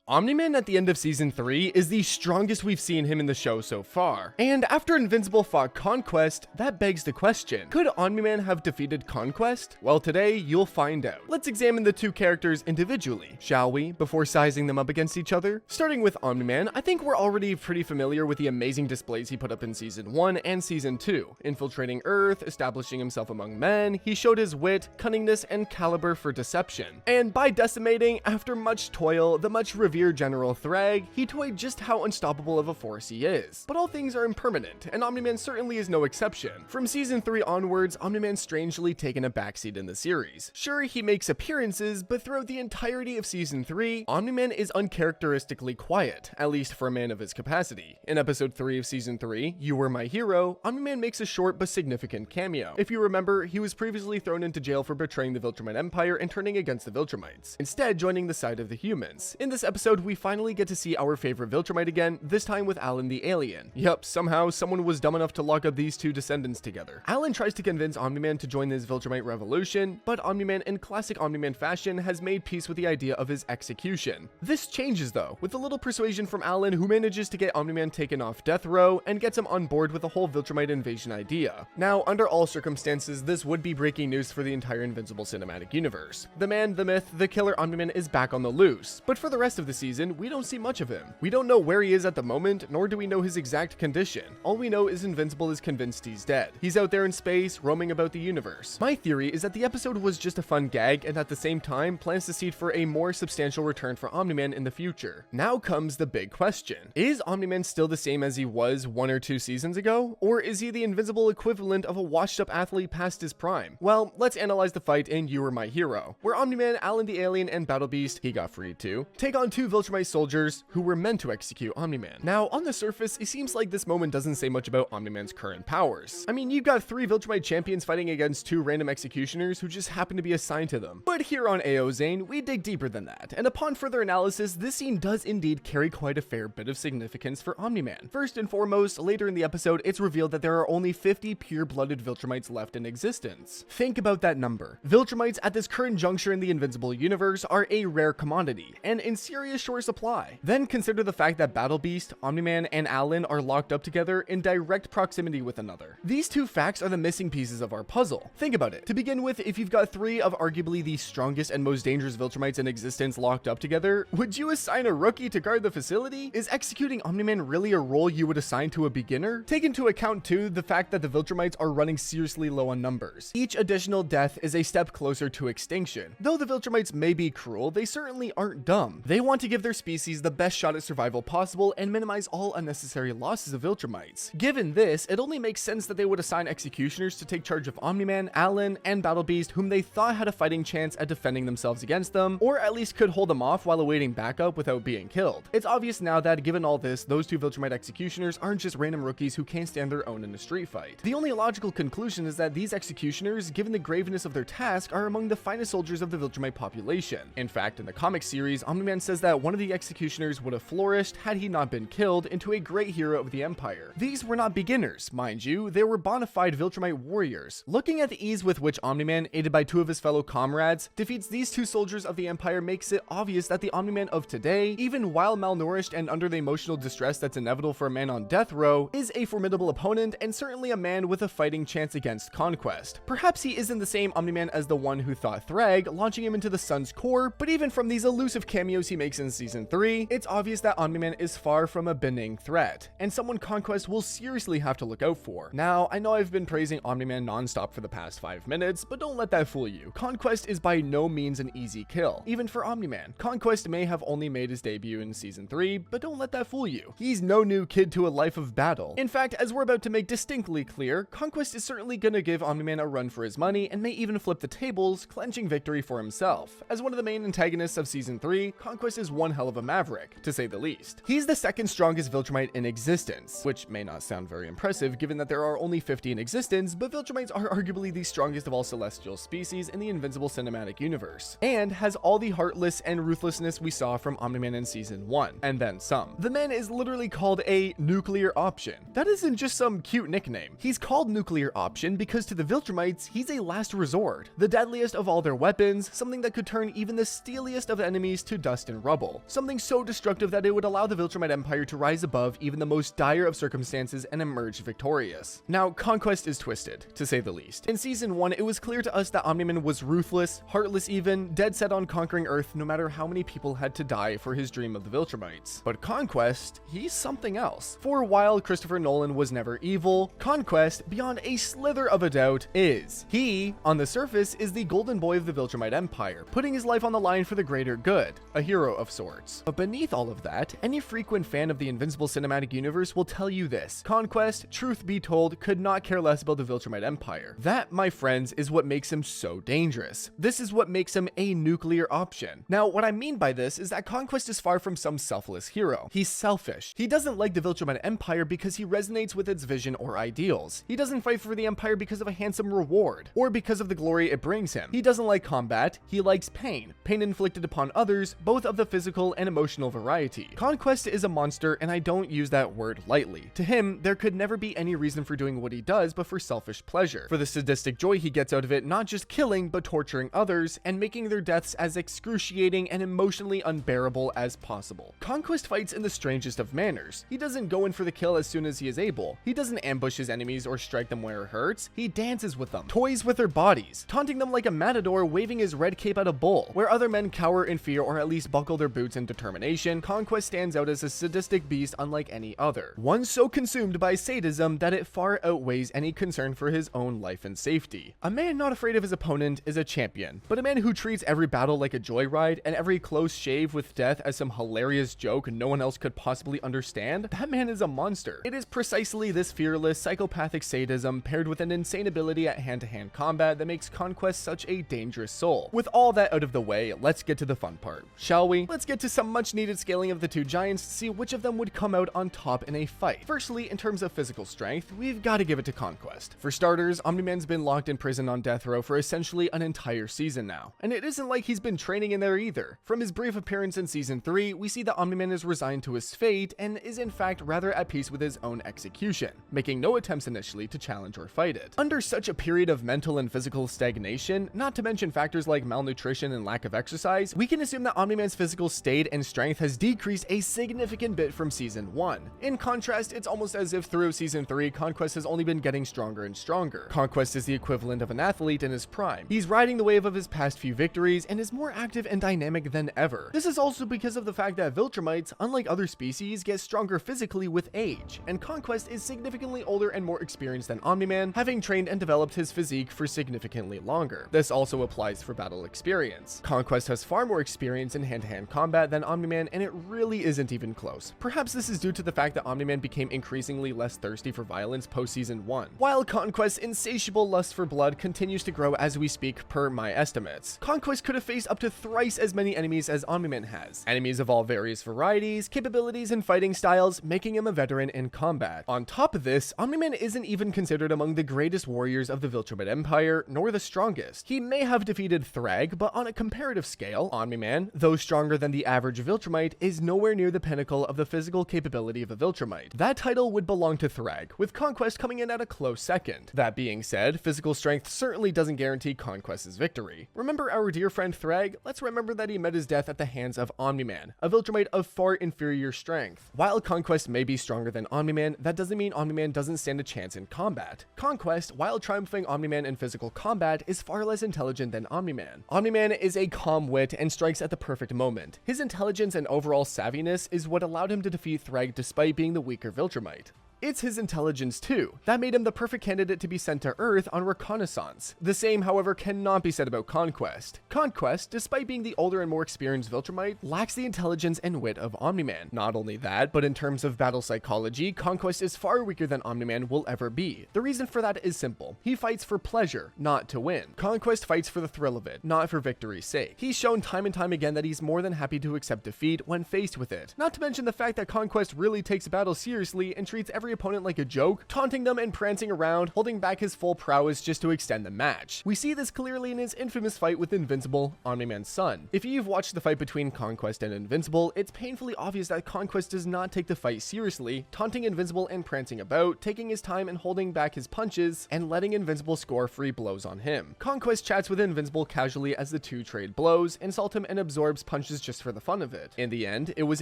Omni-Man at the end of Season 3 is the strongest we've seen him in the show so far. And after Invincible fought Conquest, that begs the question, could Omni-Man have defeated Conquest? Well, today, you'll find out. Let's examine the two characters individually, shall we, before sizing them up against each other? Starting with Omni-Man, I think we're already pretty familiar with the amazing displays he put up in Season 1 and Season 2. Infiltrating Earth, establishing himself among men, he showed his wit, cunningness, and caliber for deception. And by decimating, after much toil, the much revered General Thrag, he toyed just how unstoppable of a force he is. But all things are impermanent, and Omni-Man certainly is no exception. From Season 3 onwards, Omni-Man's strangely taken a backseat in the series. Sure, he makes appearances, but throughout the entirety of Season 3, Omni-Man is uncharacteristically quiet, at least for a man of his capacity. In Episode 3 of Season 3, You Were My Hero, Omni-Man makes a short but significant cameo. If you remember, he was previously thrown into jail for betraying the Viltrumite Empire and turning against the Viltrumites, instead joining the side of the humans. In this episode, we finally get to see our favorite Viltrumite again, this time with Alan the alien. Yup, somehow someone was dumb enough to lock up these two descendants together. Alan tries to convince Omni-Man to join this Viltrumite revolution, but Omni-Man, in classic Omni-Man fashion, has made peace with the idea of his execution. This changes though, with a little persuasion from Alan, who manages to get Omni-Man taken off death row and gets him on board with the whole Viltrumite invasion idea. Now, under all circumstances, this would be breaking news for the entire Invincible cinematic universe. The man, the myth, the killer Omni-Man is back on the loose, but for the rest of the season, we don't see much of him. We don't know where he is at the moment, nor do we know his exact condition. All we know is Invincible is convinced he's dead. He's out there in space, roaming about the universe. My theory is that the episode was just a fun gag, and at the same time, plants the seed for a more substantial return for Omni-Man in the future. Now comes the big question. Is Omni-Man still the same as he was 1 or 2 seasons ago? Or is he the Invincible equivalent of a washed-up athlete past his prime? Well, let's analyze the fight in You Were My Hero, where Omni-Man, Alan the alien, and Battle Beast, he got freed too, take on 2 Viltrumite soldiers who were meant to execute Omni-Man. Now, on the surface, it seems like this moment doesn't say much about Omni-Man's current powers. I mean, you've got 3 Viltrumite champions fighting against 2 random executioners who just happen to be assigned to them. But here on AyoZane, we dig deeper than that, and upon further analysis, this scene does indeed carry quite a fair bit of significance for Omni-Man. First and foremost, later in the episode, it's revealed that there are only 50 pure-blooded Viltrumites left in existence. Think about that number. Viltrumites at this current juncture in the Invincible universe are a rare commodity, and in serious short supply. Then consider the fact that Battle Beast, Omni-Man, and Alan are locked up together in direct proximity with another. These 2 facts are the missing pieces of our puzzle. Think about it. To begin with, if you've got 3 of arguably the strongest and most dangerous Viltrumites in existence locked up together, would you assign a rookie to guard the facility? Is executing Omni-Man really a role you would assign to a beginner? Take into account too the fact that the Viltrumites are running seriously low on numbers. Each additional death is a step closer to extinction. Though the Viltrumites may be cruel, they certainly aren't dumb. They want to give their species the best shot at survival possible and minimize all unnecessary losses of Viltrumites. Given this, it only makes sense that they would assign executioners to take charge of Omni-Man, Alan, and Battle Beast, whom they thought had a fighting chance at defending themselves against them, or at least could hold them off while awaiting backup without being killed. It's obvious now that given all this, those 2 Viltrumite executioners aren't just random rookies who can't stand their own in a street fight. The only logical conclusion is that these executioners, given the graveness of their task, are among the finest soldiers of the Viltrumite population. In fact, in the comic series, Omni-Man says that one of the executioners would have flourished had he not been killed into a great hero of the Empire. These were not beginners, mind you, they were bona fide Viltrumite warriors. Looking at the ease with which Omni-Man, aided by 2 of his fellow comrades, defeats these 2 soldiers of the Empire makes it obvious that the Omni-Man of today, even while malnourished and under the emotional distress that's inevitable for a man on death row, is a formidable opponent and certainly a man with a fighting chance against Conquest. Perhaps he isn't the same Omni-Man as the one who thought Thrag, launching him into the sun's core, but even from these elusive cameos he makes in Season 3, it's obvious that Omni-Man is far from a benign threat, and someone Conquest will seriously have to look out for. Now, I know I've been praising Omni-Man non-stop for the past 5 minutes, but don't let that fool you. Conquest is by no means an easy kill, even for Omni-Man. Conquest may have only made his debut in Season 3, but don't let that fool you. He's no new kid to a life of battle. In fact, as we're about to make distinctly clear, Conquest is certainly gonna give Omni-Man a run for his money and may even flip the tables, clenching victory for himself. As one of the main antagonists of Season 3, Conquest is one hell of a maverick, to say the least. He's the 2nd strongest Viltrumite in existence, which may not sound very impressive given that there are only 50 in existence, but Viltrumites are arguably the strongest of all celestial species in the Invincible cinematic universe, and has all the heartless and ruthlessness we saw from Omni-Man in Season 1, and then some. The man is literally called a nuclear option. That isn't just some cute nickname. He's called nuclear option because to the Viltrumites, he's a last resort, the deadliest of all their weapons, something that could turn even the steeliest of enemies to dust and rubble. trouble, something so destructive that it would allow the Viltrumite Empire to rise above even the most dire of circumstances and emerge victorious. Now, Conquest is twisted, to say the least. In Season 1, it was clear to us that Omni-Man was ruthless, heartless even, dead set on conquering Earth no matter how many people had to die for his dream of the Viltrumites. But Conquest, he's something else. For while Christopher Nolan was never evil, Conquest, beyond a slither of a doubt, is. He, on the surface, is the golden boy of the Viltrumite Empire, putting his life on the line for the greater good, a hero of sorts. But beneath all of that, any frequent fan of the Invincible cinematic universe will tell you this: Conquest, truth be told, could not care less about the Viltrumite Empire. That, my friends, is what makes him so dangerous. This is what makes him a nuclear option. Now, what I mean by this is that Conquest is far from some selfless hero. He's selfish. He doesn't like the Viltrumite Empire because he resonates with its vision or ideals. He doesn't fight for the Empire because of a handsome reward, or because of the glory it brings him. He doesn't like combat, he likes pain inflicted upon others, both of the physical and emotional variety. Conquest is a monster, and I don't use that word lightly. To him, there could never be any reason for doing what he does but for selfish pleasure, for the sadistic joy he gets out of it, not just killing, but torturing others, and making their deaths as excruciating and emotionally unbearable as possible. Conquest fights in the strangest of manners. He doesn't go in for the kill as soon as he is able. He doesn't ambush his enemies or strike them where it hurts. He dances with them, toys with their bodies, taunting them like a matador waving his red cape at a bull. Where other men cower in fear or at least buckle their boots in determination, Conquest stands out as a sadistic beast unlike any other. One so consumed by sadism that it far outweighs any concern for his own life and safety. A man not afraid of his opponent is a champion, but a man who treats every battle like a joyride and every close shave with death as some hilarious joke no one else could possibly understand, that man is a monster. It is precisely this fearless, psychopathic sadism paired with an insane ability at hand-to-hand combat that makes Conquest such a dangerous soul. With all that out of the way, let's get to the fun part, shall we? Let's get to some much needed scaling of the two giants to see which of them would come out on top in a fight. Firstly, in terms of physical strength, we've got to give it to Conquest. For starters, Omni-Man's been locked in prison on death row for essentially an entire season now, and it isn't like he's been training in there either. From his brief appearance in Season 3, we see that Omni-Man is resigned to his fate and is in fact rather at peace with his own execution, making no attempts initially to challenge or fight it. Under such a period of mental and physical stagnation, not to mention factors like malnutrition and lack of exercise, we can assume that Omni-Man's physical state and strength has decreased a significant bit from Season 1. In contrast, it's almost as if through Season 3, Conquest has only been getting stronger and stronger. Conquest is the equivalent of an athlete in his prime. He's riding the wave of his past few victories and is more active and dynamic than ever. This is also because of the fact that Viltrumites, unlike other species, get stronger physically with age, and Conquest is significantly older and more experienced than Omni-Man, having trained and developed his physique for significantly longer. This also applies for battle experience. Conquest has far more experience in hand-to-hand combat than Omni-Man, and it really isn't even close. Perhaps this is due to the fact that Omni-Man became increasingly less thirsty for violence post-Season 1, while Conquest's insatiable lust for blood continues to grow as we speak per my estimates. Conquest could have faced up to thrice as many enemies as Omni-Man has. Enemies of all various varieties, capabilities, and fighting styles, making him a veteran in combat. On top of this, Omni-Man isn't even considered among the greatest warriors of the Viltrumite Empire, nor the strongest. He may have defeated Thrag, but on a comparative scale, Omni-Man, though stronger than the average Viltrumite, is nowhere near the pinnacle of the physical capability of a Viltrumite. That title would belong to Thrag, with Conquest coming in at a close second. That being said, physical strength certainly doesn't guarantee Conquest's victory. Remember our dear friend Thrag? Let's remember that he met his death at the hands of Omni-Man, a Viltrumite of far inferior strength. While Conquest may be stronger than Omni-Man, that doesn't mean Omni-Man doesn't stand a chance in combat. Conquest, while triumphing Omni-Man in physical combat, is far less intelligent than Omni-Man. Omni-Man is a calm wit and strikes at the perfect moment. His intelligence and overall savviness is what allowed him to defeat Thrag despite being the weaker Viltrumite. It's his intelligence too that made him the perfect candidate to be sent to Earth on reconnaissance. The same, however, cannot be said about Conquest. Conquest, despite being the older and more experienced Viltrumite, lacks the intelligence and wit of Omni-Man. Not only that, but in terms of battle psychology, Conquest is far weaker than Omni-Man will ever be. The reason for that is simple. He fights for pleasure, not to win. Conquest fights for the thrill of it, not for victory's sake. He's shown time and time again that he's more than happy to accept defeat when faced with it. Not to mention the fact that Conquest really takes battle seriously and treats every opponent like a joke, taunting them and prancing around, holding back his full prowess just to extend the match. We see this clearly in his infamous fight with Invincible, Omni-Man's son. If you've watched the fight between Conquest and Invincible, it's painfully obvious that Conquest does not take the fight seriously, taunting Invincible and prancing about, taking his time and holding back his punches, and letting Invincible score free blows on him. Conquest chats with Invincible casually as the two trade blows, insult him, and absorbs punches just for the fun of it. In the end, it was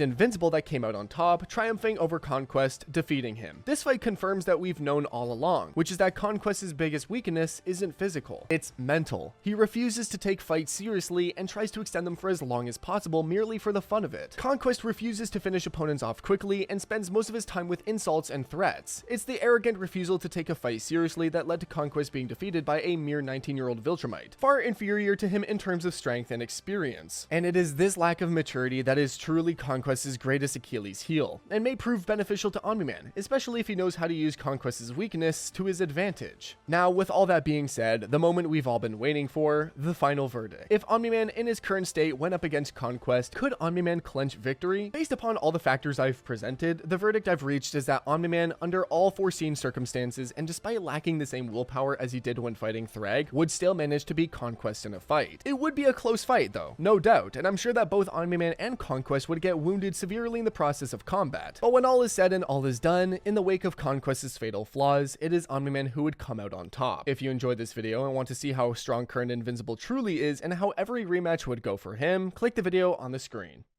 Invincible that came out on top, triumphing over Conquest, defeating him. This fight confirms that we've known all along, which is that Conquest's biggest weakness isn't physical, it's mental. He refuses to take fights seriously and tries to extend them for as long as possible merely for the fun of it. Conquest refuses to finish opponents off quickly and spends most of his time with insults and threats. It's the arrogant refusal to take a fight seriously that led to Conquest being defeated by a mere 19-year-old Viltrumite, far inferior to him in terms of strength and experience. And it is this lack of maturity that is truly Conquest's greatest Achilles heel, and may prove beneficial to Omni-Man, especially if he knows how to use Conquest's weakness to his advantage. Now, with all that being said, the moment we've all been waiting for, the final verdict. If Omni-Man in his current state went up against Conquest, could Omni-Man clinch victory? Based upon all the factors I've presented, the verdict I've reached is that Omni-Man, under all foreseen circumstances and despite lacking the same willpower as he did when fighting Thrag, would still manage to beat Conquest in a fight. It would be a close fight though, no doubt, and I'm sure that both Omni-Man and Conquest would get wounded severely in the process of combat. But when all is said and all is done, in the wake of Conquest's fatal flaws, it is Omni-Man who would come out on top. If you enjoyed this video and want to see how strong current Invincible truly is and how every rematch would go for him, click the video on the screen.